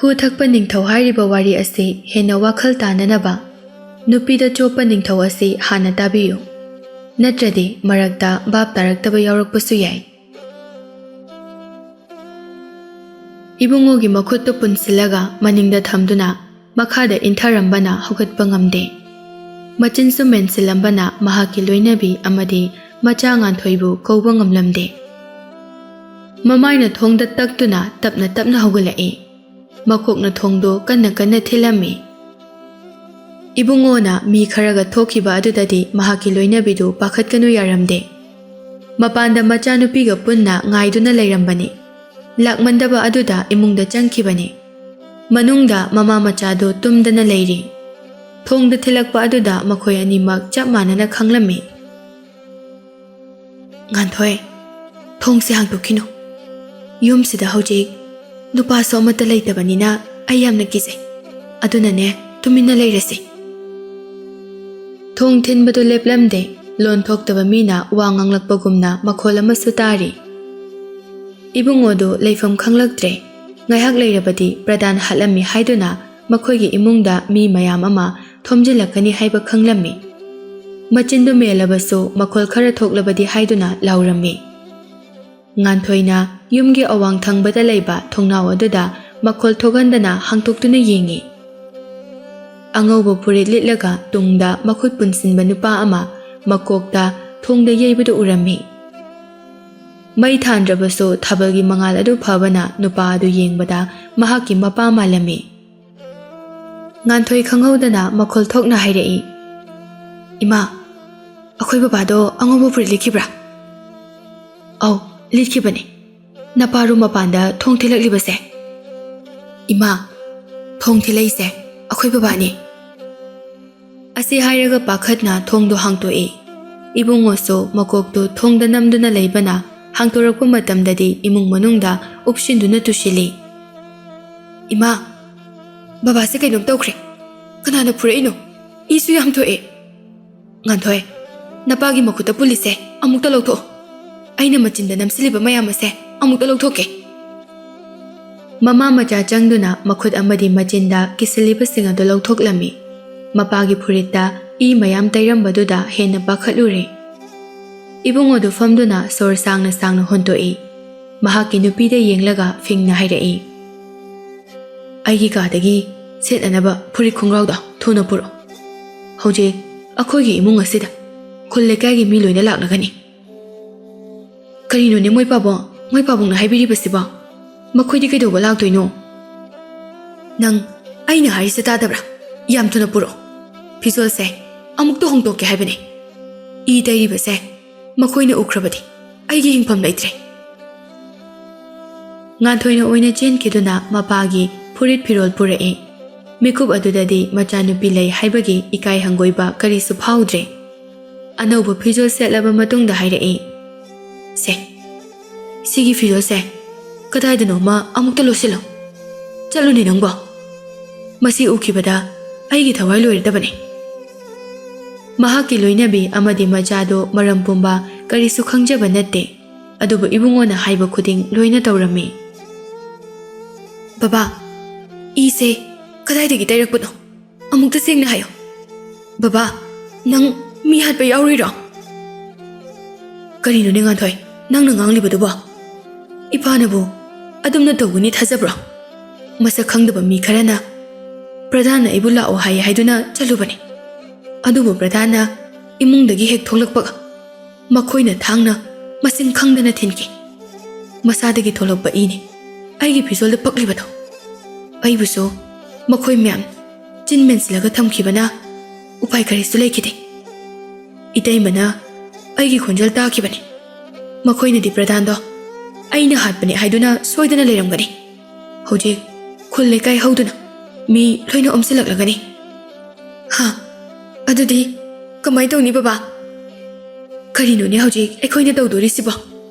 ꯍꯨ ꯊꯛꯄ ꯅꯤꯡꯊꯧ ꯍꯥꯏꯔꯤꯕ ꯋꯥꯔꯤ ꯑꯁꯤ ꯍꯦꯟꯅ ꯋꯥꯈꯜ ꯇꯥꯅꯅꯕ ꯅꯨꯄꯤꯗ ꯆꯣꯞꯄ ꯅꯤꯡꯊꯧ ꯑꯁꯤ ꯍꯥꯟꯅ ꯇꯥꯕꯤꯌꯨ, ꯅꯠꯇ꯭ꯔꯗꯤ ꯃꯔꯛꯇ ꯚꯥꯞ ꯇꯥꯔꯛꯇꯕ ꯌꯥꯎꯔꯛꯄꯁꯨ ꯌꯥꯏ꯫ ꯏꯕꯨꯡꯉꯣꯒꯤ ꯃꯈꯨꯠꯇꯨ ꯄꯨꯟꯁꯤꯜꯂꯒ ꯃꯅꯤꯡꯗ ꯊꯝꯗꯨꯅ ꯃꯈꯥꯗ ꯏꯟꯊꯔꯝꯕꯅ ꯍꯧꯒꯠꯄ ꯉꯝꯗꯦ꯫ ꯃꯆꯤꯟꯁꯨ ꯃꯦꯟꯁꯤꯜꯂꯝꯕꯅ ꯃꯍꯥꯛꯀꯤ ꯂꯣꯏꯅꯕꯤ ꯑꯃꯗꯤ ꯃꯆꯥ ꯉꯥꯟꯊꯣꯏꯕꯨ ꯀꯧꯕ ꯉꯝꯂꯝꯗꯦ꯫ ꯃꯃꯥꯏꯅ ꯊꯣꯡꯗ ꯇꯛꯇꯨꯅ ꯇꯞꯅ ꯇꯞꯅ ꯍꯧꯒꯠꯂꯛꯏ꯫ ꯃꯀꯣꯛꯅ ꯊꯣꯡꯗꯣ ꯀꯟꯅ ꯀꯟꯅ ꯊꯤꯜꯂꯝꯃꯤ꯫ ꯏꯕꯨꯡꯉꯣꯅ ꯃꯤ ꯈꯔꯒ ꯊꯣꯛꯈꯤꯕ ꯑꯗꯨꯗꯗꯤ ꯃꯍꯥꯛꯀꯤ ꯂꯣꯏꯅꯕꯤꯗꯨ ꯄꯥꯈꯠꯀꯅꯨ ꯌꯥꯔꯝꯗꯦ꯫ ꯃꯄꯥꯟꯗ ꯃꯆꯥꯅꯨꯄꯤꯒ ꯄꯨꯟꯅ ꯉꯥꯏꯗꯨꯅ ꯂꯩꯔꯝꯕꯅꯤ꯫ ꯂꯥꯛꯃꯟꯗꯕ ꯑꯗꯨꯗ ꯏꯃꯨꯡꯗ ꯆꯪꯈꯤꯕꯅꯤ꯫ ꯃꯅꯨꯡꯗ ꯃꯃꯥ ꯃꯆꯥꯗꯨ ꯇꯨꯝꯗꯅ ꯂꯩꯔꯤ꯫ ꯊꯣꯡꯗ ꯊꯤꯜꯂꯛꯄ ꯑꯗꯨꯗ ꯃꯈꯣꯏ ꯑꯅꯤꯃꯛ ꯆꯞ ꯃꯥꯟꯅꯅ ꯈꯪꯂꯝꯃꯤ꯫ "ꯉꯥꯟꯊꯣꯏ, ꯊꯣꯡꯁꯦ ꯍꯥꯡꯗꯣꯛꯈꯤꯅꯨ꯫ ꯌꯨꯝꯁꯤꯗ ꯍꯧꯖꯤꯛ ꯅꯨꯄꯥꯁꯨ ꯑꯃꯠꯇ ꯂꯩꯇꯕꯅꯤꯅ ꯑꯩ ꯌꯥꯝꯅ ꯀꯤꯖꯩ꯫ ꯑꯗꯨꯅꯅꯦ ꯇꯨꯃꯤꯟꯅ ꯂꯩꯔꯁꯤ." ꯊꯣꯡ ꯊꯤꯟꯕꯗꯨ ꯂꯦꯞꯂꯝꯗꯦ꯫ ꯂꯣꯟ ꯊꯣꯛꯇꯕ ꯃꯤꯅ ꯋꯥ ꯉꯥꯡꯂꯛꯄꯒꯨꯝꯅ ꯃꯈꯣꯜ ꯑꯃꯁꯨ ꯇꯥꯔꯤ꯫ ꯏꯕꯨꯡꯉꯣꯗꯨ ꯂꯩꯐꯝ ꯈꯪꯂꯛꯇ꯭ꯔꯦ꯫ ꯉꯥꯏꯍꯥꯛ ꯂꯩꯔꯕꯗꯤ ꯄ꯭ꯔꯗꯥꯟ ꯍꯥꯠꯂꯝꯃꯤ ꯍꯥꯏꯗꯨꯅ ꯃꯈꯣꯏꯒꯤ ꯏꯃꯨꯡꯗ ꯃꯤ ꯃꯌꯥꯝ ꯑꯃ ꯊꯣꯝꯖꯤꯜꯂꯛꯀꯅꯤ ꯍꯥꯏꯕ ꯈꯪꯂꯝꯃꯤ꯫ ꯃꯆꯤꯟꯗꯨ ꯃꯦꯜꯂꯕꯁꯨ ꯃꯈꯣꯜ ꯈꯔ ꯊꯣꯛꯂꯕꯗꯤ ꯍꯥꯏꯗꯨꯅ ꯂꯥꯎꯔꯝꯃꯤ꯫ ꯉꯥꯟꯊꯣꯏꯅ ꯌꯨꯝꯒꯤ ꯑꯋꯥꯡ ꯊꯪꯕꯗ ꯂꯩꯕ ꯊꯣꯡꯅꯥꯎ ꯑꯗꯨꯗ ꯃꯈꯣꯜ ꯊꯣꯛꯍꯟꯗꯅ ꯍꯥꯡꯇꯣꯛꯇꯨꯅ ꯌꯦꯡꯉꯤ꯫ ꯑꯉꯧꯕ ꯐꯨꯔꯤꯠ ꯂꯤꯠꯂꯒ ꯇꯨꯡꯗ ꯃꯈꯨꯠ ꯄꯨꯟꯁꯤꯟꯕ ꯅꯨꯄꯥ ꯑꯃ ꯃꯀꯣꯛꯇ ꯊꯣꯡꯗ ꯌꯩꯕꯗꯨ ꯎꯔꯝꯃꯤ꯫ ꯃꯩ ꯊꯥꯟꯗ꯭ꯔꯕꯁꯨ ꯊꯥꯕꯜꯒꯤ ꯃꯉꯥꯜ ꯑꯗꯨ ꯐꯕꯅ ꯅꯨꯄꯥ ꯑꯗꯨ ꯌꯦꯡꯕꯗ ꯃꯍꯥꯛꯀꯤ ꯃꯄꯥ ꯃꯥꯜꯂꯝꯃꯤ꯫ ꯉꯥꯟꯊꯣꯏ ꯈꯪꯍꯧꯗꯅ ꯃꯈꯣꯜ ꯊꯣꯛꯅ ꯍꯥꯏꯔꯛꯏ, "ꯏꯃꯥ, ꯑꯩꯈꯣꯏ ꯕꯕꯥꯗꯣ ꯑꯉꯧꯕ ꯐꯨꯔꯤꯠ ꯂꯤꯠꯈꯤꯕ꯭ꯔꯥ?" "ꯑꯧ, ꯂꯤꯠꯈꯤꯕꯅꯤ꯫ ꯅꯄꯥꯔꯨ ꯃꯄꯥꯟꯗ ꯊꯣꯡ ꯊꯤꯜꯂꯛꯂꯤꯕꯁꯦ?" "ꯏꯃꯥ, ꯊꯣꯡ ꯊꯤꯜꯂꯛꯏꯁꯦ ꯑꯩꯈꯣꯏ ꯕꯕꯥꯅꯤ." ꯑꯁꯤ ꯍꯥꯏꯔꯒ ꯄꯥꯈꯠꯅ ꯊꯣꯡꯗꯣ ꯍꯥꯡꯇꯣꯛꯏ꯫ ꯏꯕꯨꯡꯉꯣꯁꯨ ꯃꯀꯣꯛꯇꯨ ꯊꯣꯡꯗ ꯅꯝꯗꯨꯅ ꯂꯩꯕꯅ ꯍꯥꯡꯇꯣꯔꯛꯄ ꯃꯇꯝꯗꯗꯤ ꯏꯃꯨꯡ ꯃꯅꯨꯡꯗ ꯎꯞꯁꯤꯟꯗꯨꯅ ꯇꯨꯁꯤꯜꯂꯤ꯫ "ꯏꯃꯥ, ꯕꯕꯥꯁꯦ ꯀꯩꯅꯣꯝ ꯇꯧꯈ꯭ꯔꯦ꯫ ꯀꯅꯥꯅ ꯐꯨꯔꯛꯏꯅꯣ? ꯏꯁꯨ ꯌꯥꯝ ꯊꯣꯛꯑꯦ." "ꯉꯥꯟꯊꯣꯏ, ꯅꯄꯥꯒꯤ ꯃꯈꯨꯠꯇ ꯄꯨꯜꯂꯤꯁꯦ ꯑꯃꯨꯛꯇ ꯂꯧꯊꯣꯛꯑꯣ꯫ ꯑꯩꯅ ꯃꯆꯤꯟꯗ ꯅꯝꯁꯤꯜꯂꯤꯕ ꯃꯌꯥꯝ ꯑꯁꯦ ꯑꯃꯨꯛꯇ ꯂꯧꯊꯣꯛꯀꯦ." ꯃꯃꯥ ꯃꯆꯥ ꯆꯪꯗꯨꯅ ꯃꯈꯨꯠ ꯑꯃꯗꯤ ꯃꯆꯤꯟꯗ ꯀꯤꯁꯤꯜꯂꯤꯕꯁꯤꯡ ꯑꯗꯨ ꯂꯧꯊꯣꯛꯂꯝꯃꯤ꯫ ꯃꯄꯥꯒꯤ ꯐꯨꯔꯤꯠꯇ ꯏ ꯃꯌꯥꯝ ꯇꯩꯔꯝꯕꯗꯨꯗ ꯍꯦꯟꯅ ꯄꯥꯈꯠꯂꯨꯔꯦ꯫ ꯏꯕꯨꯡꯉꯣꯗꯨ ꯐꯝꯗꯨꯅ ꯁꯣꯔ ꯁꯥꯡꯅ ꯁꯥꯡꯅ ꯍꯣꯟꯇꯣꯛꯏ꯫ ꯃꯍꯥꯛꯀꯤ ꯅꯨꯄꯤꯗ ꯌꯦꯡꯂꯒ ꯐꯤꯡꯅ ꯍꯥꯏꯔꯛꯏ, "ꯑꯩꯒꯤ ꯀꯥꯗꯒꯤ ꯁꯦꯠꯅꯅꯕ ꯐꯨꯔꯤꯠ ꯈꯣꯡꯒ꯭ꯔꯥꯎꯗꯣ ꯊꯨꯅ ꯄꯨꯔꯛꯑꯣ꯫ ꯍꯧꯖꯤꯛ ꯑꯩꯈꯣꯏꯒꯤ ꯏꯃꯨꯡ ꯑꯁꯤꯗ ꯈꯨꯜ ꯂꯩꯀꯥꯏꯒꯤ ꯃꯤ ꯂꯣꯏꯅ ꯂꯥꯛꯅꯒꯅꯤ." "ꯀꯔꯤꯅꯣꯅꯦ ꯃꯣꯏ ꯄꯥꯕꯨꯡꯅ ꯍꯥꯏꯕꯤꯔꯤꯕꯁꯤꯕꯣ? ꯃꯈꯣꯏꯗꯤ ꯀꯩꯗꯧꯕ ꯂꯥꯛꯇꯣꯏꯅꯣ?" "ꯅꯪ ꯑꯩꯅ ꯍꯥꯏꯔꯤꯁꯦ ꯇꯥꯗꯕ꯭ꯔꯥ? ꯌꯥꯝ ꯊꯨꯅ ꯄꯨꯔꯛꯑꯣ꯫ ꯐꯤꯖꯣꯜꯁꯦ ꯑꯃꯨꯛꯇ ꯍꯣꯡꯗꯣꯛꯀꯦ ꯍꯥꯏꯕꯅꯤ꯫ ꯏ ꯇꯩꯔꯤꯕꯁꯦ ꯃꯈꯣꯏꯅ ꯎꯈ꯭ꯔꯕꯗꯤ ꯑꯩꯒꯤ ꯍꯤꯡꯐꯝ ꯂꯩꯇ꯭ꯔꯦ." ꯉꯥꯟꯊꯣꯏꯅ ꯑꯣꯏꯅ ꯆꯦꯟꯈꯤꯗꯨꯅ ꯃꯄꯥꯒꯤ ꯐꯨꯔꯤꯠ ꯐꯤꯔꯣꯜ ꯄꯨꯔꯛꯏ꯫ ꯃꯤꯀꯨꯞ ꯑꯗꯨꯗꯗꯤ ꯃꯆꯥꯅꯨꯄꯤ ꯂꯩ ꯍꯥꯏꯕꯒꯤ ꯏꯀꯥꯏ ꯍꯪꯒꯣꯏꯕ ꯀꯔꯤꯁꯨ ꯐꯥꯎꯗ꯭ꯔꯦ꯫ ꯑꯅꯧꯕ ꯐꯤꯖꯣꯜ ꯁꯦꯠꯂꯕ ꯃꯇꯨꯡꯗ ꯍꯥꯏꯔꯛꯏ, "ꯁꯦ, ꯁꯤꯒꯤ ꯐꯤꯖꯣꯜꯁꯦ ꯀꯗꯥꯏꯗꯅꯣꯃ ꯑꯃꯨꯛꯇ ꯂꯣꯠꯁꯤꯜꯂꯣ꯫ ꯆꯠꯂꯨꯅꯦ ꯅꯪꯕꯣ꯫ ꯃꯁꯤ ꯎꯈꯤꯕꯗ ꯑꯩꯒꯤ ꯊꯋꯥꯏ ꯂꯣꯏꯔꯗꯕꯅꯤ." ꯃꯍꯥꯛꯀꯤ ꯂꯣꯏꯅꯕꯤ ꯑꯃꯗꯤ ꯃꯆꯥꯗꯨ ꯃꯔꯝ ꯄꯨꯝꯕ ꯀꯔꯤꯁꯨ ꯈꯪꯖꯕ ꯅꯠꯇꯦ꯫ ꯑꯗꯨꯕꯨ ꯏꯕꯨꯡꯉꯣꯅ ꯍꯥꯏꯕ ꯈꯨꯗꯤꯡ ꯂꯣꯏꯅ ꯇꯧꯔꯝꯃꯤ꯫ "ꯕꯕꯥ, ꯏꯁꯦ ꯀꯗꯥꯏꯗꯒꯤ ꯇꯩꯔꯛꯄꯅꯣ? ꯑꯃꯨꯛꯇ ꯁꯦꯡꯅ ꯍꯥꯏꯌꯣ꯫ ꯕꯕꯥ, ꯅꯪ ꯃꯤ ꯍꯥꯠꯄ ꯌꯥꯎꯔꯤꯔꯣ?" "ꯀꯔꯤꯅꯣꯅꯦ ꯉꯥꯟꯊꯣꯏ, ꯅꯪꯅ ꯉꯥꯡꯂꯤꯕꯗꯨꯕꯣ? ꯏꯄꯥꯅꯕꯨ ꯑꯗꯨꯝꯅ ꯇꯧꯒꯅꯤ ꯊꯥꯖꯕ꯭ꯔꯣ? ꯃꯁꯛ ꯈꯪꯗꯕ ꯃꯤ ꯈꯔꯅ ꯄ꯭ꯔꯙꯥꯟꯅ ꯑꯩꯕꯨ ꯂꯥꯛꯑꯣ ꯍꯥꯏꯌꯦ ꯍꯥꯏꯗꯨꯅ ꯆꯠꯂꯨꯕꯅꯤ꯫ ꯑꯗꯨꯕꯨ ꯄ꯭ꯔꯙꯥꯟꯅ ꯏꯃꯨꯡꯗꯒꯤ ꯍꯦꯛ ꯊꯣꯛꯂꯛꯄꯒ ꯃꯈꯣꯏꯅ ꯊꯥꯡꯅ ꯃꯁꯤꯡ ꯈꯪꯗꯅ ꯊꯤꯟꯈꯤ꯫ ꯃꯁꯥꯗꯒꯤ ꯊꯣꯛꯂꯛꯄ ꯏꯅꯤ ꯑꯩꯒꯤ ꯐꯤꯖꯣꯜꯗ ꯄꯛꯂꯤꯕꯗꯣ꯫ ꯑꯩꯕꯨꯁꯨ ꯃꯈꯣꯏ ꯃꯌꯥꯝ ꯆꯤꯟ ꯃꯦꯟꯁꯤꯜꯂꯒ ꯊꯝꯈꯤꯕꯅ ꯎꯄꯥꯏ ꯀꯔꯤꯁꯨ ꯂꯩꯈꯤꯗꯦ꯫ ꯏꯇꯩꯃꯅ ꯑꯩꯒꯤ ꯈꯣꯟꯖꯦꯜ ꯇꯥꯈꯤꯕꯅꯤ꯫ ꯃꯈꯣꯏꯅꯗꯤ ꯄ꯭ꯔꯙꯥꯟꯗꯣ ꯑꯩꯅ ꯍꯥꯠꯄꯅꯤ ꯍꯥꯏꯗꯨꯅ ꯁꯣꯏꯗꯅ ꯂꯩꯔꯝꯒꯅꯤ꯫ ꯍꯧꯖꯤꯛ ꯈꯨꯜ ꯂꯩꯀꯥꯏ ꯍꯧꯗꯨꯅ ꯃꯤ ꯂꯣꯏꯅ ꯑꯣꯝꯁꯤꯜꯂꯛꯂꯒꯅꯤ." "ꯍꯥ, ꯑꯗꯨꯗꯤ ꯀꯃꯥꯏ ꯇꯧꯅꯤ ꯕꯕꯥ?" "ꯀꯔꯤꯅꯣꯅꯦ ꯍꯧꯖꯤꯛ ꯑꯩꯈꯣꯏꯅ ꯇꯧꯗꯣꯔꯤꯁꯤꯕꯣ?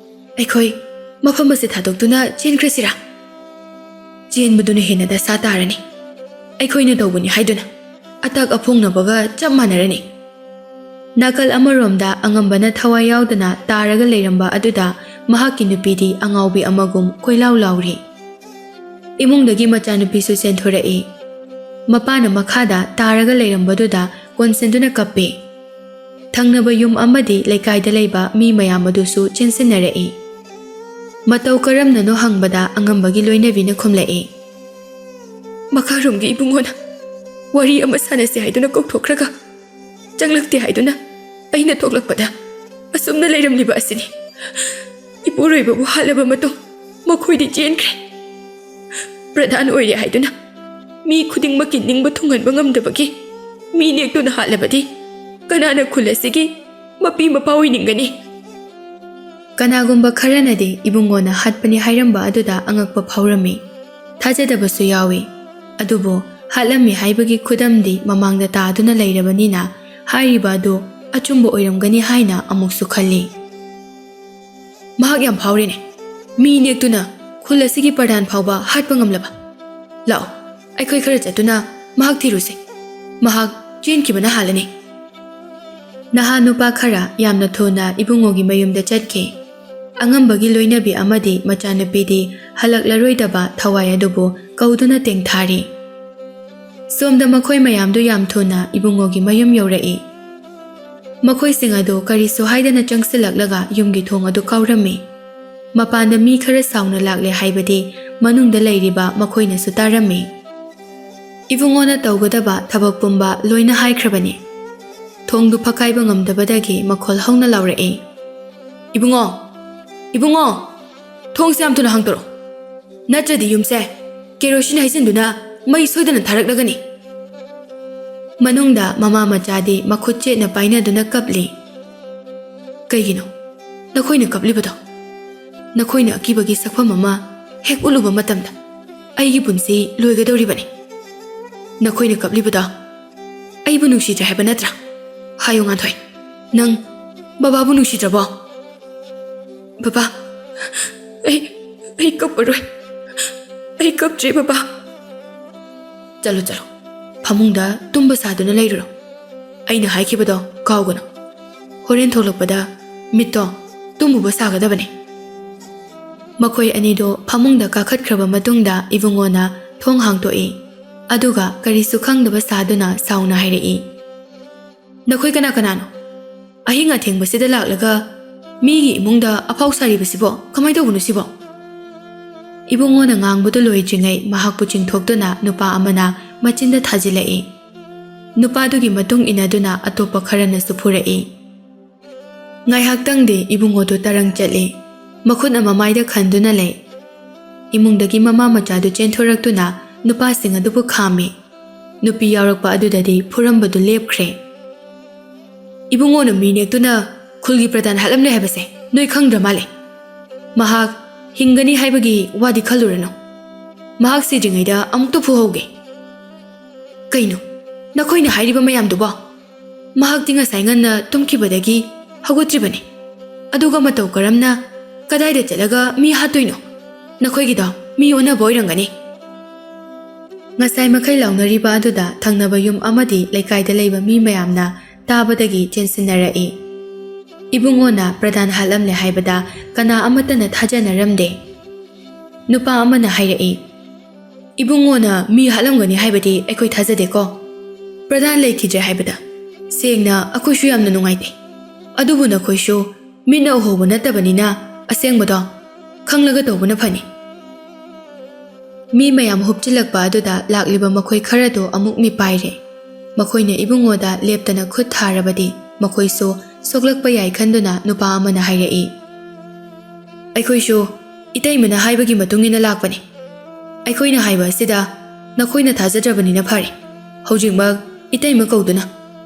ꯑꯩꯈꯣꯏ ꯃꯐꯝ ꯑꯁꯤ ꯊꯥꯗꯣꯛꯇꯨꯅ ꯆꯦꯟꯈ꯭ꯔꯁꯤꯔꯥ? ꯆꯦꯟꯕꯗꯨꯅ ꯍꯦꯟꯅ ꯗꯁꯥ ꯇꯥꯔꯅꯤ꯫ ꯑꯩꯈꯣꯏꯅ ꯇꯧꯕꯅꯤ ꯍꯥꯏꯗꯨꯅ ꯑꯇꯥꯛ ꯑꯐꯣꯡꯅꯕꯒ ꯆꯞ ꯃꯥꯟꯅꯔꯅꯤ." ꯅꯥꯀꯜ ꯑꯃꯔꯣꯝꯗ ꯑꯉꯝꯕꯅ ꯊꯋꯥꯏ ꯌꯥꯎꯗꯅ ꯇꯥꯔꯒ ꯂꯩꯔꯝꯕ ꯑꯗꯨꯗ ꯃꯍꯥꯛꯀꯤ ꯅꯨꯄꯤꯗꯤ ꯑꯉꯥꯎꯕꯤ ꯑꯃꯒꯨꯝ ꯀꯣꯏꯂꯥꯎ ꯂꯥꯎꯔꯤ꯫ imungdagi machanupisu chenthorei. Mapana makhada taraga leirambadudha konsenduna kappe. Thangnaba yum amadi leikaida leiba mi mayam adusu chensinarei. Matau karamnano hangbada angambagi loinavina khumlei. Makarumgi ibungona wari ama sanase haiduna kokthokraga changlakte haiduna aina thoklakpada asumna leiramliba asini. Ipuroibabu halaba matung makhoidi chenkre. Pradhan oire haiduna mi khudingmaki ningba thunganba ngamdabagi mi nektuna halabadi kanana khulasigi mapi mapawi ningani. Kanagumba kharanadi ibungona hatpani hairamba aduda angakpa phawrami. Thajadabasu yawi. Adubo halami haibagi khudamdi mamangda taaduna leirabanina hairiba adu achumba oiramgani haina amuksu khalli. Mahak yam phawrine. Mi nektuna khulasigi pradhan phawba hatpa ngamlaba. Lao, aikhoi khara chatuna mahak thiruse. Mahak chenkibana halani. Naha nupa khara yamna thona ibungogi mayumda chatke. Angambagi loinabi amadi machanupidi halaklaroi thawai adubu kauduna tengthari. Somda makhoi mayamdu yam thona ibungogi mayum yaurei. Makhoi sing adu karisu haidana changsilaklaga yumgi thong adu kaurami. Mapanda mi khara sauna lakle haibadi manungda leiriba makhoina su tarami. Ibungona tawgadaba thabak pumba loina haikrabani. Thongdu phakaiba ngamdabadagi makhol hauna laurei. Ibungo, thong siam thuna hangtoro. Natradi yumse kerosene haisinduna mai soidana tharaklagani. Manungda mama machadi makhutche na painaduna kapli. Kaigino nakhoina kaplibado. Nakhoina akibagi sakpha mama hek uluba matamda aigi punsi loigadoribani. Nakhoina kaplibado aibu nungsidra haiba natra. Hayo nganthoi nang bababu nungsidrabo. Baba, I kaparoi. I kaptre baba. Chalo, phamungda tumba saduna leiruro. Aina haikibado kaugano. Horen tholokpada mitto tumuba sagadabani. Makhoi anido phamungda kakhatkraba matungda ibungona thong hangtoi. Aduga karisu khangdaba saduna sauna hairei. Nakhoi kanano. Ahinga thengbasida laklaga Migi imungda apaw saribasibo kamai tawbunusibo. Ibungona ngangbudo loidringai mahakpu chingthokduna nupa amana machinda thajilai. Nupadugi matung inaduna atopa kharana suphurai. Ngaihaktangde ibungodo tarang chatli. Makhutna mamaida khanduna lei. Imungdagi mama machadu chenthoraktuna nupa sing adubu khami. Nupi yaurakpa adudadi phurambadu lepkhre. Ibungona minektuna Khulgi pradhan halamle haibase noi khangdra male. Mahak hingani haibagi wadi khalurano. Mahak sidringaida amukto phuhoge. Kaino nakhoina hairiba mayamduba. Mahak tinga sainganna tumkibadagi hagotribani. Aduga matau karamna kadaida chalaga mi hatoino. Nakhoigida mi ona boirangani. Ngasai makai launariba aduda thangnaba yum amadi leikaida leiba mi mayamna tabadagi chensinnarai. Ibungona pradhan halamle haibada kana amatana thajanaramde. Nupa amana hairei. Ibungona mi halamgani haibadi aikoi thajadeko. Pradhan leikidre haibada. Sengna akoishu yamna nungaite. Adubu nakhoishu mina uhobu natabanina asengbado khanglaga tawbuna phani. Mi mayam hupchilakpa aduda lakliba makhoi kharado amuk mi paire. Makhoina ibungoda leptana khut tharabadi makhoisu soklakpa yai khanduna nupa amana hairei. Aikhoishu itaimana haibagi matungina lakpani. Aikhoina haiba asida nakhoina thajadrabanina phare. Hojingmak itaima kauduna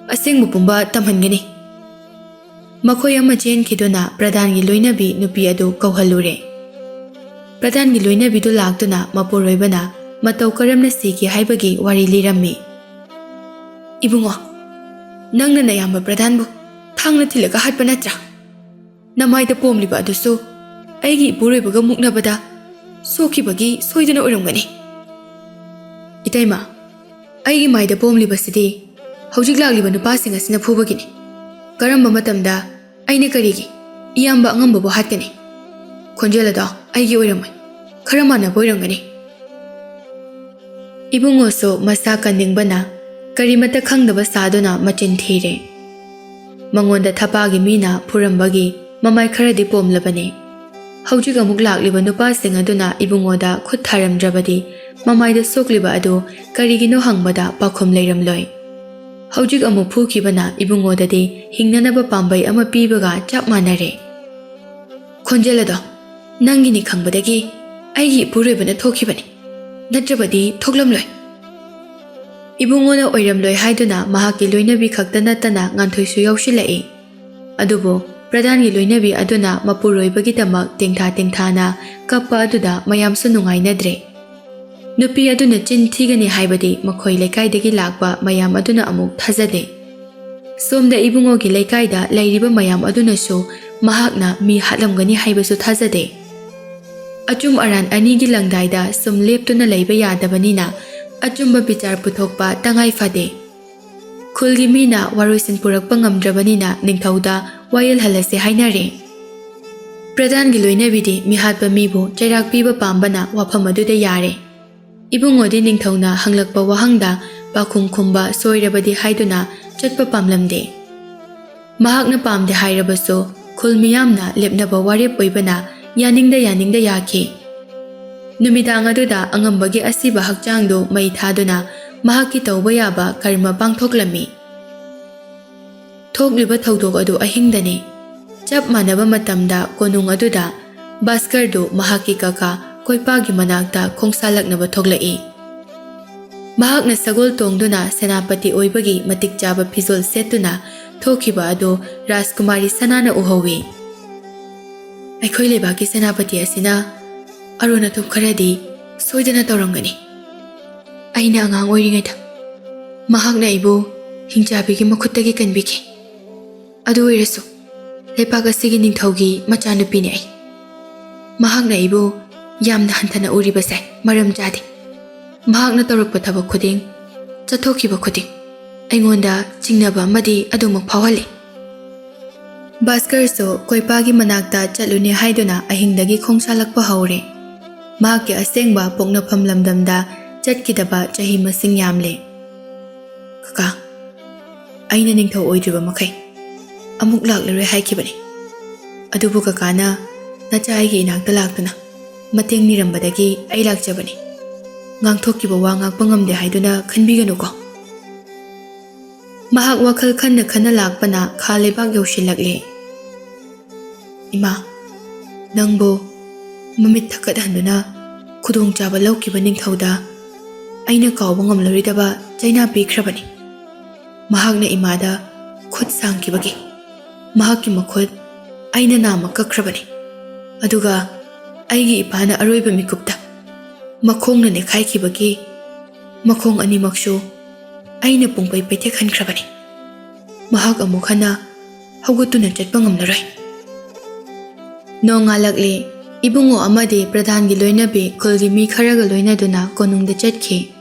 asengbu pumba tamhangani. Makhoi ama chenkiduna pradhangi loinabi nupi adu kauhalure. Pradhangi loinabi du laktuna maporoibana matau karamna siki haibagi wari lirammi. Ibungo, nangna nayamba pradhanbu thangna thilaga hatpa natra. Namaida pomliba adusu aigi ipuroibaga muknabada sokibagi soidana oiramgani. Itaima, aigi maida pomlibasidi hojik lagliba nupasing asina phubagini. Karamba matamda aina karigi iyamba angambabu hatkani. Khonjelada aigi oiramai. Kharamana boirangani. Ibungoso masa kaningbana karimata khangdaba saduna machin thire. Mangonda thapagi mina purambagi mamai kharadi pomlabane. Haujig amuk lakliba nupasing aduna ibungoda khut tharamdrabadi mamaida sokliba adu karigino hangbada pakhom leiramloi. Haujig amuk phukibana ibungodadi hingnanaba pambai ama pibaga chap manare. Khonjelado nangini khangbadagi aigi puroibana thokibani. Natrabadi thoklamloi. Ibungona oiramloi haiduna mahaki loinabi khakta natana nganthoisu yausilai. Adubo Pradhangi loinabi aduna mapuroibagidamak tingthana kappa aduda mayamsu nungainadre. Nupi aduna chinthigani haibadi makhoi lekaidagi lakpa mayam aduna amuk thazade. Somda ibungogi lekaida lairiba mayam adunasu mahakna mi hatlamgani haibasu thazade. Achum aran anigi langdaida sum leptuna leiba yadabanina achumba bichar puthokpa tangai fade. Khulgi mina waroisin purakpa ngamdrabanina ningthauda wayel halase hainare. Pradhangi loinabidi mihatpa mibu chairak piba pambana wafam aduda yare. Ibungodi ningthauna hanglakpa wahangda pakhum khumba soirabadi haiduna chatpa pamlamde. Mahakna pamde hairabaso khul miyamna lepnaba warep oibana yaningda yaki. Numidang aduda angambagi asiba hakchangdo mai thaduna mahaki tauba yaba karma pangthoklami. Thokliba thaudok adu ahingdani. Chap manaba matamda konung aduda Baskardo mahaki kaka koipagi manakta khongsalaknaba thoklai. Mahakna sagol tongduna senapati oibagi matik chaba phizol setuna thokiba adu Rajkumari sanana uhawi. Aikhoi lebaki senapati asina aruna tum kharadi soidana tawramgani. Aina angang oiringaida mahakna ibu hingjabigi makhuttagi kanbiki. Adu oirasu lepak asigi ningthaugi machanupini ai. Mahakna ibu yamna hantana uribase maram jadi. Mahakna tawrakpa thabak khuding chathokiba khuding aingonda chingnaba amadi adumak phawhali. Baskar so koipagi manakta chatlune haiduna ahingdagi khongsalakpa haure. Mahakki asengba poknafam lamdamda chatkidaba chahi masing yamle. Kaka aina ningthau oidriba makai amuk laklaroi haikibani. Adubu kakana nachaigi inakta laktuna mateng nirambadagi ai lakjabani. Ngangthokiba wa ngakpa ngamde haiduna khanbiganuko. Mahak wakhal khanna khana lakpana khalebak yausilakle. Ima nangbo mamit thakat handuna khudong chaba laukiba ningthauda aina kawba ngamloridaba chaina pikhrabani. Mahakna imada khut sangkibagi mahakki makhut aina nama kakhrabani. Aduga aigi ipana aroiba mikupta makhongna ne khaikibagi makhong animakshu aina pungpai paithek hankhrabani. Mahak amuk hana hawgatuna chatpa ngamlaroi. Nongalakle ibungo amadi pradhangi loinabi khulgi mi kharaga loinaduna konungda chatki.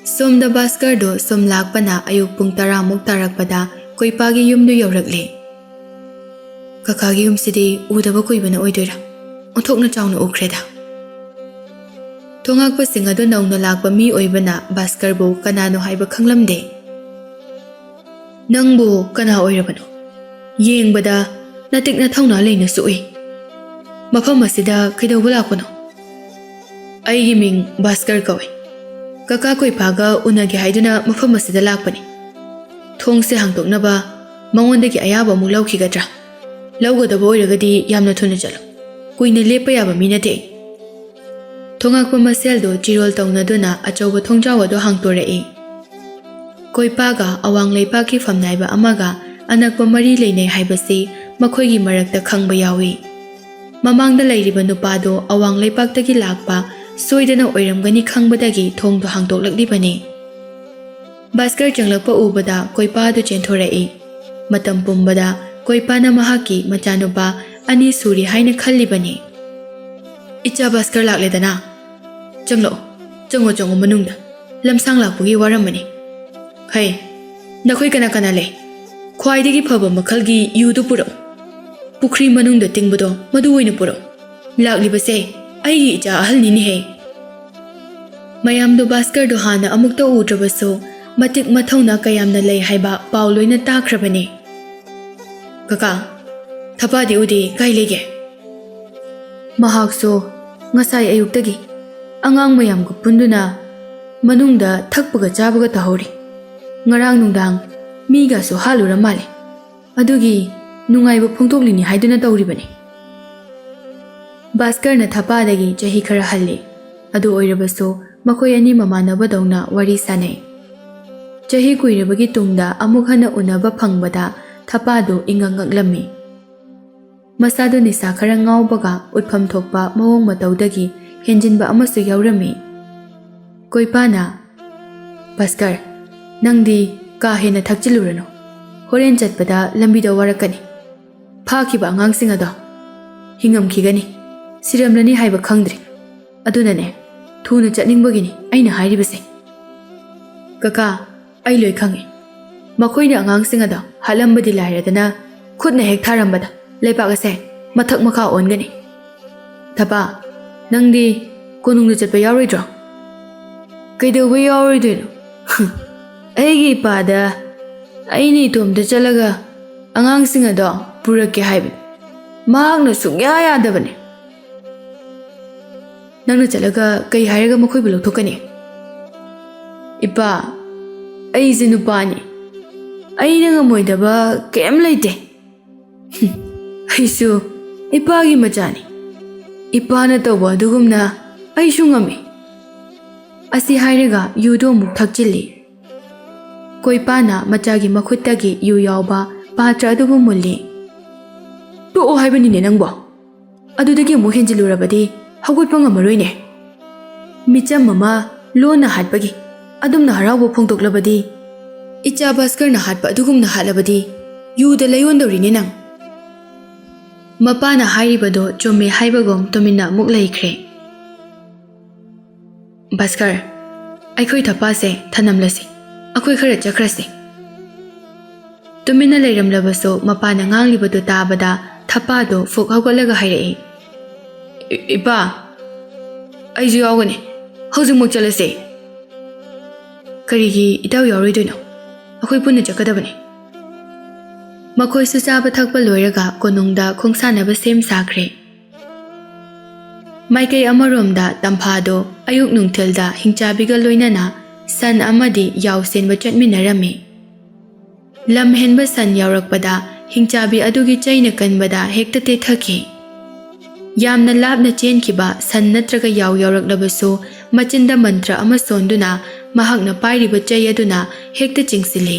Somda Baskardo som lakpana ayuk pung 10 muk tarakpada koipagi yumdu yaurakle. Kakagi yumsidi udaba kuibana oidoira onthokna chawna ukhreda. Thongakpa singadu naungna lakpa mi oibana Baskarbo kanano haiba khanglamde. Nangbo kana oirabano yengbada natikna thawna leina su'i. Mafam asida kaidawba lakpano aigi ming Baskar kawi. Kaka koipaga unagi haiduna mafam asida lakpani. Thongse hangtoknaba mangondagi ayaba amuk lawkhigadra. Lawgadaba oiragadi yamna thuna chalo kuina lepa yaba mi nate. Thongakpa maseldo chirol tawnaduna achauba thongjawa hangtorai. Koipaga awang leipaki famnaiba amaga anakpa mari leinai haibasi makhoigi marakta khangba yawi. Mamangda leiriba nupado awang leipaktagi lakpa soidana oiramgani khangbadagi thongdo hangtoklaklibani. Baskar changlakpa ubada koipadu chentorai. Matam pumbada koipana mahaki machanupa ani suri haina khallibani. Icha Baskar lakledana chango manungda lamsang lakpugi waramani. Hai nakhoi kana le khwaidagi phaba makhalgi yudu puro pukhri manungda tingbudo madu oina puro laklibase aigi icha ahalni ni he. ꯃꯌꯥꯝꯗꯣ ꯚꯥꯁꯀꯔꯗꯣ ꯍꯥꯟꯅ ꯑꯃꯨꯛꯇ ꯎꯗ꯭ꯔꯕꯁꯨ ꯃꯇꯤꯛ ꯃꯊꯧꯅꯥ ꯀꯌꯥꯝꯅ ꯂꯩ ꯍꯥꯏꯕ ꯄꯥꯎ ꯂꯣꯏꯅ ꯇꯥꯈ꯭ꯔꯕꯅꯤ꯫ ꯀꯀꯥ, ꯊꯄꯥꯗꯤ ꯎꯗꯦ, ꯀꯥꯏ ꯂꯩꯒꯦ? ꯃꯍꯥꯛꯁꯨ ꯉꯁꯥꯏ ꯑꯌꯨꯛꯇꯒꯤ ꯑꯉꯥꯡ ꯃꯌꯥꯝꯒ ꯄꯨꯟꯗꯨꯅ ꯃꯅꯨꯡꯗ ꯊꯛꯄꯒ ꯆꯥꯕꯒ ꯇꯧꯍꯧꯔꯤ꯫ ꯉꯔꯥꯡ ꯅꯨꯡꯗꯥꯡ ꯃꯤꯒꯁꯨ ꯍꯥꯠꯂꯨꯔ ꯃꯥꯜꯂꯦ꯫ ꯑꯗꯨꯒꯤ ꯅꯨꯡꯉꯥꯏꯕ ꯐꯣꯡꯗꯣꯛꯂꯤꯅꯤ ꯍꯥꯏꯗꯨꯅ ꯇꯧꯔꯤꯕꯅꯤ꯫ ꯚꯥꯁꯀꯔꯅ ꯊꯄꯥꯗꯒꯤ ꯆꯍꯤ ꯈꯔ ꯍꯜꯂꯤ꯫ ꯑꯗꯨ ꯑꯣꯏꯔꯕꯁꯨ ꯃꯈꯣꯏ ꯑꯅꯤ ꯃꯃꯥꯟꯅꯕꯗꯧꯅ ꯋꯥꯔꯤ ꯁꯥꯅꯩ꯫ ꯆꯍꯤ ꯀꯨꯏꯔꯕꯒꯤ ꯇꯨꯡꯗ ꯑꯃꯨꯛ ꯍꯟꯅ ꯎꯅꯕ ꯐꯪꯕꯗ ꯊꯄꯥꯗꯨ ꯏꯉꯛ ꯉꯛꯂꯝꯃꯤ꯫ ꯃꯁꯥꯗꯨ ꯅꯤꯁꯥ ꯈꯔ ꯉꯥꯎꯕꯒ ꯎꯠꯐꯝ ꯊꯣꯛꯄ ꯃꯑꯣꯡ ꯃꯇꯧꯗꯒꯤ ꯍꯦꯟꯖꯤꯟꯕ ꯑꯃꯁꯨ ꯌꯥꯎꯔꯝꯃꯤ꯫ ꯀꯣꯏꯄꯥꯅ, ꯚꯥꯁꯀꯔ, ꯅꯪꯗꯤ ꯀꯥ ꯍꯦꯟꯅ ꯊꯛꯆꯤꯜꯂꯨꯔꯅꯨ꯫ ꯍꯣꯔꯦꯟ ꯆꯠꯄꯗ ꯂꯝꯕꯤꯗ ꯋꯥꯔꯛꯀꯅꯤ꯫ ꯐꯥꯈꯤꯕ ꯑꯉꯥꯡꯁꯤꯡ ꯑꯗꯣ ꯍꯤꯡꯉꯝꯈꯤꯒꯅꯤ, ꯁꯤꯔꯝꯂꯅꯤ ꯍꯥꯏꯕ ꯈꯪꯗ꯭ꯔꯤ꯫ ꯑꯗꯨꯅꯅꯦ, ꯊꯨꯅ ꯆꯠꯅꯤꯡꯕꯒꯤꯅꯤ ꯑꯩꯅ ꯍꯥꯏꯔꯤꯕꯁꯦ꯫ ꯀꯀꯥ, ꯑꯩ ꯂꯣꯏ ꯈꯪꯉꯦ꯫ ꯃꯈꯣꯏꯅ ꯑꯉꯥꯡꯁꯤꯡ ꯑꯗꯣ ꯍꯥꯠꯂꯝꯕꯗꯤ ꯂꯥꯏꯔꯗꯅ ꯈꯨꯠꯅ ꯍꯦꯛ ꯊꯥꯔꯝꯕꯗ ꯂꯩꯕꯥꯛ ꯑꯁꯦ ꯃꯊꯛ ꯃꯈꯥ ꯑꯣꯟꯒꯅꯤ꯫ ꯊꯄꯥ, ꯅꯪꯗꯤ ꯀꯣꯅꯨꯡꯗ ꯆꯠꯄ ꯌꯥꯎꯔꯣꯏꯗ꯭ꯔꯣ? ꯀꯩꯗꯧꯕ ꯌꯥꯎꯔꯣꯏꯗꯣꯏꯅꯣ? ꯑꯩꯒꯤ ꯏꯄꯥꯗ ꯑꯩꯅ ꯏꯇꯣꯝꯇ ꯆꯠꯂꯒ ꯑꯉꯥꯡꯁꯤꯡ ꯑꯗꯣ ꯄꯨꯔꯛꯀꯦ ꯍꯥꯏꯕꯅꯤ꯫ ꯃꯍꯥꯛꯅ ꯁꯨꯡꯌꯥ ꯌꯥꯗꯕꯅꯤ꯫ ꯅꯪꯅ ꯆꯠꯂꯒ ꯀꯩ ꯍꯥꯏꯔꯒ ꯃꯈꯣꯏꯕꯨ ꯂꯧꯊꯣꯛꯀꯅꯤ? ꯏꯄꯥ, ꯑꯩꯁꯦ ꯅꯨꯄꯥꯅꯤ꯫ ꯑꯩꯅ ꯉꯝꯃꯣꯏꯗꯕ ꯀꯩꯝ ꯂꯩꯇꯦ꯫ ꯑꯩꯁꯨ ꯏꯄꯥꯒꯤ ꯃꯆꯥꯅꯤ꯫ ꯏꯄꯥꯅ ꯇꯧꯕ ꯑꯗꯨꯒꯨꯝꯅ ꯑꯩꯁꯨ ꯉꯝꯃꯤ꯫ ꯑꯁꯤ ꯍꯥꯏꯔꯒ ꯌꯨꯗꯣ ꯑꯃꯨꯛ ꯊꯛꯆꯤꯜꯂꯤ꯫ ꯀꯣꯏꯄꯥꯅ ꯃꯆꯥꯒꯤ ꯃꯈꯨꯠꯇꯒꯤ ꯌꯨ ꯌꯥꯎꯕ ꯄꯥꯇ꯭ꯔ ꯑꯗꯨꯕꯨ ꯃꯨꯜꯂꯤ꯫ ꯇꯣꯛꯑꯣ ꯍꯥꯏꯕꯅꯤꯅꯦ ꯅꯪꯕꯣ꯫ ꯑꯗꯨꯗꯒꯤ ꯑꯃꯨꯛ ꯍꯦꯟꯖꯤꯜꯂꯨꯔꯕꯗꯤ ꯍꯧꯒꯠꯄ ꯉꯝꯃꯔꯣꯏꯅꯦ꯫ ꯃꯤꯆꯝ ꯑꯃ ꯂꯣꯟꯅ ꯍꯥꯠꯄꯒꯤ ꯑꯗꯨꯝꯅ ꯍꯔꯥꯎꯕ ꯐꯣꯡꯗꯣꯛꯂꯕꯗꯤ, ꯏꯆꯥ ꯚꯥꯁꯀꯔꯅ ꯍꯥꯠꯄ ꯑꯗꯨꯒꯨꯝꯅ ꯍꯥꯠꯂꯕꯗꯤ ꯌꯨꯗ ꯂꯩꯌꯣꯟꯗꯧꯔꯤꯅꯦ ꯅꯪ꯫ ꯃꯄꯥꯅ ꯍꯥꯏꯔꯤꯕꯗꯣ ꯆꯨꯝꯃꯦ ꯍꯥꯏꯕꯒꯨꯝ ꯇꯨꯃꯤꯟꯅ ꯑꯃꯨꯛ ꯂꯩꯈ꯭ꯔꯦ꯫ ꯚꯥꯁꯀꯔ, ꯑꯩꯈꯣꯏ ꯊꯄꯥꯁꯦ ꯊꯅꯝꯂꯁꯤ꯫ ꯑꯩꯈꯣꯏ ꯈꯔ ꯆꯠꯈ꯭ꯔꯁꯤ꯫ ꯇꯨꯃꯤꯟꯅ ꯂꯩꯔꯝꯂꯕꯁꯨ ꯃꯄꯥꯅ ꯉꯥꯡꯂꯤꯕꯗꯨ ꯇꯥꯕꯗ ꯊꯄꯥꯗꯣ ꯐꯨꯛ ꯍꯧꯒꯠꯂꯒ ꯍꯥꯏꯔꯛꯏ꯫ ꯏꯄꯥ, ꯑꯩꯁꯨ ꯌꯥꯎꯒꯅꯤ꯫ ꯍꯧꯖꯤꯛꯃꯛ ꯆꯠꯂꯁꯤ꯫ ꯀꯔꯤꯒꯤ ꯏꯇꯥꯎ ꯌꯥꯎꯔꯣꯏꯗꯣꯏꯅꯣ? ꯑꯩꯈꯣꯏ ꯄꯨꯟꯅ ꯆꯠꯀꯗꯕꯅꯤ꯫ ꯃꯈꯣꯏꯁꯨ ꯆꯥꯕ ꯊꯛꯄ ꯂꯣꯏꯔꯒ ꯀꯣꯅꯨꯡꯗ ꯈꯣꯡꯁꯥꯟꯅꯕ ꯁꯦꯝ ꯁꯥꯈ꯭ꯔꯦ꯫ ꯃꯥꯏꯀꯩ ꯑꯃꯔꯣꯝꯗ ꯇꯝꯐꯥꯗꯣ ꯑꯌꯨꯛ ꯅꯨꯡꯊꯤꯜꯗ ꯍꯤꯡꯆꯥꯕꯤꯒ ꯂꯣꯏꯅꯅ ꯁꯟ ꯑꯃꯗꯤ ꯌꯥꯎ ꯆꯦꯟꯕ ꯆꯠꯃꯤꯟꯅꯔꯝꯃꯤ꯫ ꯂꯝ ꯍꯦꯟꯕ ꯁꯟ ꯌꯥꯎꯔꯛꯄꯗ ꯍꯤꯡꯆꯥꯕꯤ ꯑꯗꯨꯒꯤ ꯆꯩꯅ ꯀꯟꯕꯗ ꯍꯦꯛꯇ ꯇꯦꯊꯈꯤ꯫ ꯌꯥꯝꯅ ꯂꯥꯞꯅ ꯆꯦꯟꯈꯤꯕ ꯁꯟ ꯅꯠꯇ꯭ꯔꯒ ꯌꯥꯎ ꯌꯥꯎꯔꯛꯂꯕꯁꯨ ꯃꯆꯤꯟꯗ ꯃꯟꯇ꯭ꯔ ꯑꯃ ꯁꯣꯟꯗꯨꯅ ꯃꯍꯥꯛꯅ ꯄꯥꯏꯔꯤꯕ ꯆꯩ ꯑꯗꯨꯅ ꯍꯦꯛꯇ ꯆꯤꯡꯁꯤꯜꯂꯤ꯫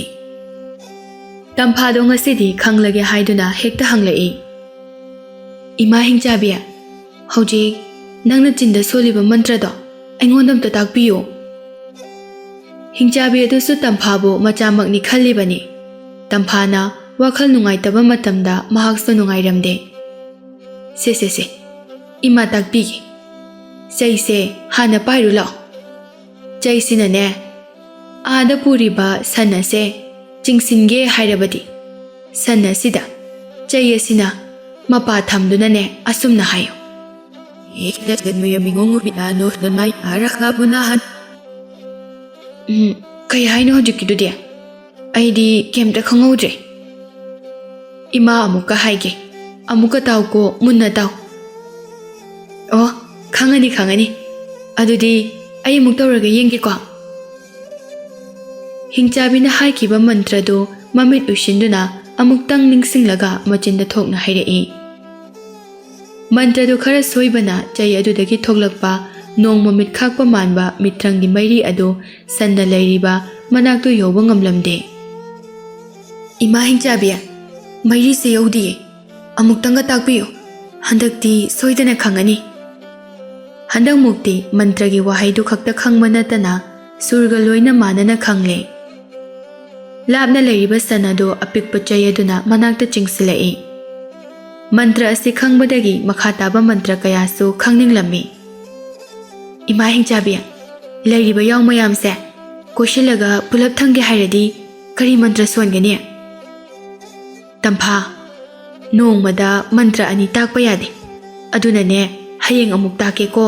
ꯇꯝꯐꯥꯗꯣ ꯉꯁꯤꯗꯤ ꯈꯪꯂꯒꯦ ꯍꯥꯏꯗꯨꯅ ꯍꯦꯛꯇ ꯍꯪꯂꯛꯏ꯫ ꯏꯃꯥ ꯍꯤꯡꯆꯥꯕꯤ, ꯍꯧꯖꯤꯛ ꯅꯪꯅ ꯆꯤꯟꯗ ꯁꯣꯜꯂꯤꯕ ꯃꯟꯇ꯭ꯔꯗꯣ ꯑꯩꯉꯣꯟꯗ ꯑꯝꯇ ꯇꯥꯛꯄꯤꯌꯨ꯫ ꯍꯤꯡꯆꯥꯕꯤ ꯑꯗꯨꯁꯨ ꯇꯝꯐꯥꯕꯨ ꯃꯆꯥꯃꯛꯅꯤ ꯈꯜꯂꯤꯕꯅꯤ꯫ ꯇꯝꯐꯥꯅ ꯋꯥꯈꯜ ꯅꯨꯡꯉꯥꯏꯇꯕ ꯃꯇꯝꯗ ꯃꯍꯥꯛꯁꯨ ꯅꯨꯡꯉꯥꯏꯔꯝꯗꯦ꯫ ꯁꯦ ꯏꯃꯥ ꯇꯥꯛꯄꯤꯒꯦ꯫ ꯆꯩꯁꯦ ꯍꯥꯟꯅ ꯄꯥꯏꯔꯨ ꯂꯥꯛꯑꯣ꯫ ꯆꯩꯁꯤꯅꯅꯦ ꯑꯥꯗ ꯄꯨꯔꯤꯕ ꯁꯟ ꯑꯁꯦ ꯆꯤꯡꯁꯤꯟꯒꯦ ꯍꯥꯏꯔꯕꯗꯤ ꯁꯟ ꯑꯁꯤꯗ ꯆꯩ ꯑꯁꯤꯅ ꯃꯄꯥ ꯊꯝꯗꯨꯅꯅꯦ ꯑꯁꯨꯝꯅ ꯍꯥꯏꯌꯨ꯫ ꯀꯩ ꯍꯥꯏꯅꯣ ꯍꯧꯖꯤꯛꯀꯤꯗꯨꯗꯤ? ꯑꯩꯗꯤ ꯀꯩꯝꯇ ꯈꯪꯍꯧꯗ꯭ꯔꯦ꯫ ꯏꯃꯥ ꯑꯃꯨꯛꯀ ꯍꯥꯏꯒꯦ, ꯑꯃꯨꯛꯀ ꯇꯥꯎꯀꯣ, ꯃꯨꯟꯅ ꯇꯥꯎ꯫ ꯑꯣ, ꯈꯪꯉꯅꯤ꯫ ꯑꯗꯨꯗꯤ ꯑꯩ ꯑꯃꯨꯛ ꯇꯧꯔꯒ ꯌꯦꯡꯒꯦꯀꯣ꯫ ꯍꯤꯡꯆꯥꯕꯤꯅ ꯍꯥꯏꯈꯤꯕ ꯃꯟꯇ꯭ꯔꯗꯨ ꯃꯃꯤꯠ ꯎꯏꯁꯤꯟꯗꯨꯅ ꯑꯃꯨꯛꯇꯪ ꯅꯤꯡꯁꯤꯡꯂꯒ ꯃꯆꯤꯟꯗ ꯊꯣꯛꯅ ꯍꯥꯏꯔꯛꯏ꯫ ꯃꯟꯇ꯭ꯔꯗꯨ ꯈꯔ ꯁꯣꯏꯕꯅ ꯆꯩ ꯑꯗꯨꯗꯒꯤ ꯊꯣꯛꯂꯛꯄ ꯅꯣꯡ ꯃꯃꯤꯠ ꯈꯥꯛꯄ ꯃꯥꯟꯕ ꯃꯤꯇ꯭ꯔꯪꯒꯤ ꯃꯩꯔꯤ ꯑꯗꯨ ꯁꯟꯅ ꯂꯩꯔꯤꯕ ꯃꯅꯥꯛꯇꯨ ꯌꯧꯕ ꯉꯝꯂꯝꯗꯦ꯫ ꯏꯃꯥ ꯍꯤꯡꯆꯥꯕꯤ, ꯃꯩꯔꯤꯁꯦ ꯌꯧꯗꯤꯌꯦ꯫ ꯑꯃꯨꯛꯇꯪꯒ ꯇꯥꯛꯄꯤꯌꯨ꯫ ꯍꯟꯗꯛꯇꯤ ꯁꯣꯏꯗꯅ ꯈꯪꯉꯅꯤ꯫ ꯍꯟꯗꯛꯃꯨꯛꯇꯤ ꯃꯟꯇ꯭ꯔꯒꯤ ꯋꯥꯍꯩꯗꯨ ꯈꯛꯇ ꯈꯪꯕ ꯅꯠꯇꯅ ꯁꯨꯔꯒ ꯂꯣꯏꯅ ꯃꯥꯟꯅꯅ ꯈꯪꯂꯦ꯫ ꯂꯥꯞꯅ ꯂꯩꯔꯤꯕ ꯁꯟ ꯑꯗꯨ ꯑꯄꯤꯛꯄ ꯆꯩ ꯑꯗꯨꯅ ꯃꯅꯥꯛꯇ ꯆꯤꯡꯁꯤꯜꯂꯛꯏ꯫ ꯃꯟꯇ꯭ꯔ ꯑꯁꯤ ꯈꯪꯕꯗꯒꯤ ꯃꯈꯥ ꯇꯥꯕ ꯃꯟꯇ꯭ꯔ ꯀꯌꯥꯁꯨ ꯈꯪꯅꯤꯡꯂꯝꯃꯤ꯫ ꯏꯃꯥ ꯍꯤꯡꯆꯥꯕꯤ, ꯂꯩꯔꯤꯕ ꯌꯥꯎ ꯃꯌꯥꯝꯁꯦ ꯀꯣꯏꯁꯤꯜꯂꯒ ꯄꯨꯂꯞ ꯊꯝꯒꯦ ꯍꯥꯏꯔꯗꯤ ꯀꯔꯤ ꯃꯟꯇ꯭ꯔ ꯁꯣꯟꯒꯅꯤ? ꯇꯝꯐꯥ, ꯅꯣꯡꯃꯗ ꯃꯟꯇ꯭ꯔ 2 ꯇꯥꯛꯄ ꯌꯥꯗꯦ꯫ ꯑꯗꯨꯅꯅꯦ ꯍꯌꯦꯡ ꯑꯃꯨꯛ ꯇꯥꯛꯀꯦꯀꯣ꯫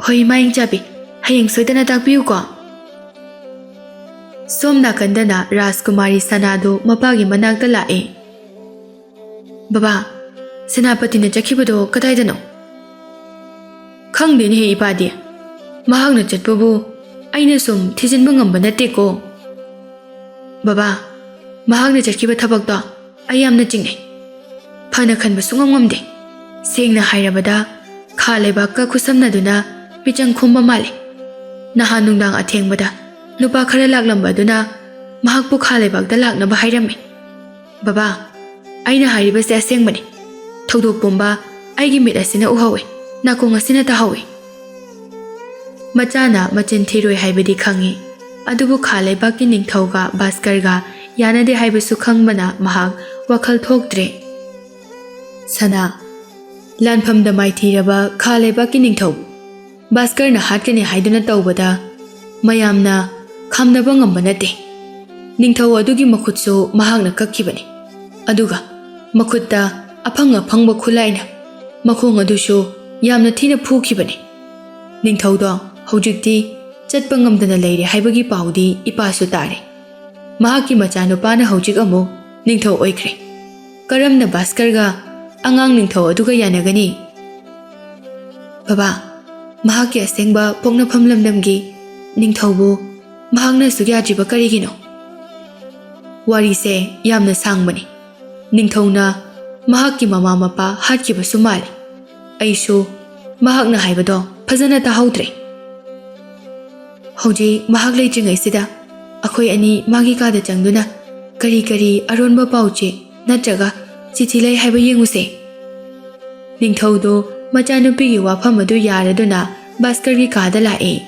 ꯍꯣꯏ ꯏꯃꯥ ꯍꯤꯡꯆꯥꯕꯤ, ꯍꯌꯦꯡ ꯁꯣꯏꯗꯅ ꯇꯥꯛꯄꯤꯌꯨꯀꯣ꯫ ꯁꯣꯝ ꯅꯥꯀꯟꯗꯅ ꯔꯥꯖꯀꯨꯃꯥꯔꯤ ꯁꯅꯥꯗꯨ ꯃꯄꯥꯒꯤ ꯃꯅꯥꯛꯇ ꯂꯥꯛꯑꯦ꯫ ꯕꯕꯥ, ꯁꯦꯅꯥꯄꯇꯤꯅ ꯆꯠꯈꯤꯕꯗꯣ ꯀꯗꯥꯏꯗꯅꯣ? ꯈꯪꯗꯦꯅꯦꯍꯦ ꯏꯄꯥꯗꯤ, ꯃꯍꯥꯛꯅ ꯆꯠꯄꯕꯨ ꯑꯩꯅ ꯁꯨꯝ ꯊꯤꯖꯤꯟꯕ ꯉꯝꯕ ꯅꯠꯇꯦꯀꯣ꯫ ꯕꯕꯥ, ꯃꯍꯥꯛꯅ ꯆꯠꯈꯤꯕ ꯊꯕꯛꯇꯣ ꯑꯩ ꯌꯥꯝꯅ ꯆꯤꯡꯅꯩ, ꯐꯅ ꯈꯟꯕ ꯁꯨꯡꯉꯝ ꯉꯝꯗꯦ꯫ ꯁꯦꯡꯅ ꯍꯥꯏꯔꯕꯗ ꯈꯥ ꯂꯩꯕꯥꯛꯀ ꯈꯨꯠꯁꯝꯅꯗꯨꯅ ꯃꯤꯆꯪ ꯈꯣꯝꯕ ꯃꯥꯜꯂꯤ꯫ ꯅꯍꯥꯟ ꯅꯨꯡꯗꯥꯡ ꯑꯊꯦꯡꯕꯗ ꯅꯨꯄꯥ ꯈꯔ ꯂꯥꯛꯂꯝꯕ ꯑꯗꯨꯅ ꯃꯍꯥꯛꯄꯨ ꯈꯥ ꯂꯩꯕꯥꯛꯇ ꯂꯥꯛꯅꯕ ꯍꯥꯏꯔꯝꯃꯤ꯫ ꯕꯕꯥ, ꯑꯩꯅ ꯍꯥꯏꯔꯤꯕꯁꯦ ꯑꯁꯦꯡꯕꯅꯤ꯫ ꯊꯧꯗꯣꯛ ꯄꯨꯝꯕ ꯑꯩꯒꯤ ꯃꯤꯠ ꯑꯁꯤꯅ ꯎꯍꯧꯏ, ꯅꯥꯀꯣꯡ ꯑꯁꯤꯅ ꯇꯥꯍꯧꯏ꯫ ꯃꯆꯥꯅ ꯃꯆꯤꯟ ꯊꯤꯔꯣꯏ ꯍꯥꯏꯕꯗꯤ ꯈꯪꯏ, ꯑꯗꯨꯕꯨ ꯈꯥ ꯂꯩꯕꯥꯛꯀꯤ ꯅꯤꯡꯊꯧꯒ ꯚꯥꯁꯀꯔꯒ ꯌꯥꯅꯗꯦ ꯍꯥꯏꯕꯁꯨ ꯈꯪꯕꯅ ꯃꯍꯥꯛ ꯋꯥꯈꯜ ꯊꯣꯛꯇ꯭ꯔꯦ꯫ ꯁꯅꯥ, ꯂꯥꯟꯐꯝꯗ ꯃꯥꯏꯊꯤꯔꯕ ꯈꯥ ꯂꯩꯕꯥꯛꯀꯤ ꯅꯤꯡꯊꯧ ꯚꯥꯁꯀꯔꯅ ꯍꯥꯠꯀꯅꯤ ꯍꯥꯏꯗꯨꯅ ꯇꯧꯕꯗ ꯃꯌꯥꯝꯅ ꯈꯥꯝꯅꯕ ꯉꯝꯕ ꯅꯠꯇꯦ꯫ ꯅꯤꯡꯊꯧ ꯑꯗꯨꯒꯤ ꯃꯈꯨꯠꯁꯨ ꯃꯍꯥꯛꯅ ꯀꯛꯈꯤꯕꯅꯤ, ꯑꯗꯨꯒ ꯃꯈꯨꯠꯇ ꯑꯐꯪ ꯑꯐꯪꯕ ꯈꯨꯠꯂꯥꯏꯅ ꯃꯈꯣꯡ ꯑꯗꯨꯁꯨ ꯌꯥꯝꯅ ꯊꯤꯅ ꯐꯨꯈꯤꯕꯅꯤ꯫ ꯅꯤꯡꯊꯧꯗꯣ ꯍꯧꯖꯤꯛꯇꯤ ꯆꯠꯄ ꯉꯝꯗꯅ ꯂꯩꯔꯦ ꯍꯥꯏꯕꯒꯤ ꯄꯥꯎꯗꯤ ꯏꯄꯥꯁꯨ ꯇꯥꯔꯦ꯫ ꯃꯍꯥꯛꯀꯤ ꯃꯆꯥꯅꯨꯄꯥꯅ ꯍꯧꯖꯤꯛ ꯑꯃꯨꯛ ꯅꯤꯡꯊꯧ ꯑꯣꯏꯈ꯭ꯔꯦ꯫ ꯀꯔꯝꯅ ꯚꯥꯁꯀꯔꯒ ꯑꯉꯥꯡ ꯅꯤꯡꯊꯧ ꯑꯗꯨꯒ ꯌꯥꯅꯒꯅꯤ? ꯕꯕꯥ, ꯃꯍꯥꯛꯀꯤ ꯑꯁꯦꯡꯕ ꯄꯣꯛꯅꯐꯝ ꯂꯝꯗꯝꯒꯤ ꯅꯤꯡꯊꯧꯕꯨ ꯃꯍꯥꯛꯅ ꯑꯁꯨꯛ ꯌꯥꯗ꯭ꯔꯤꯕ ꯀꯔꯤꯒꯤꯅꯣ? ꯋꯥꯔꯤꯁꯦ ꯌꯥꯝꯅ ꯁꯥꯡꯕꯅꯤ꯫ ꯅꯤꯡꯊꯧꯅ ꯃꯍꯥꯛꯀꯤ ꯃꯃꯥ ꯃꯄꯥ ꯍꯥꯠꯈꯤꯕꯁꯨ ꯃꯥꯜꯂꯤ꯫ ꯑꯩꯁꯨ ꯃꯍꯥꯛꯅ ꯍꯥꯏꯕꯗꯣ ꯐꯖꯅ ꯇꯥꯍꯧꯗ꯭ꯔꯦ꯫ ꯍꯧꯖꯤꯛ ꯃꯍꯥꯛ ꯂꯩꯇ꯭ꯔꯤꯉꯩꯁꯤꯗ ꯑꯩꯈꯣꯏ ꯑꯅꯤ ꯃꯥꯒꯤ ꯀꯥꯗ ꯆꯪꯗꯨꯅ ꯀꯔꯤ ꯀꯔꯤ ꯑꯔꯣꯟꯕ ꯄꯥꯎꯆꯦ ꯅꯠꯇ꯭ꯔꯒ ꯆꯤꯊꯤ ꯂꯩ ꯍꯥꯏꯕ ꯌꯦꯡꯉꯨꯁꯦ꯫ ꯅꯤꯡꯊꯧꯗꯨ ꯃꯆꯥꯅꯨꯄꯤꯒꯤ ꯋꯥꯐꯝ ꯑꯗꯨ ꯌꯥꯔꯗꯨꯅ ꯚꯥꯁꯀꯔꯒꯤ ꯀꯥꯗ ꯂꯥꯛꯑꯦ꯫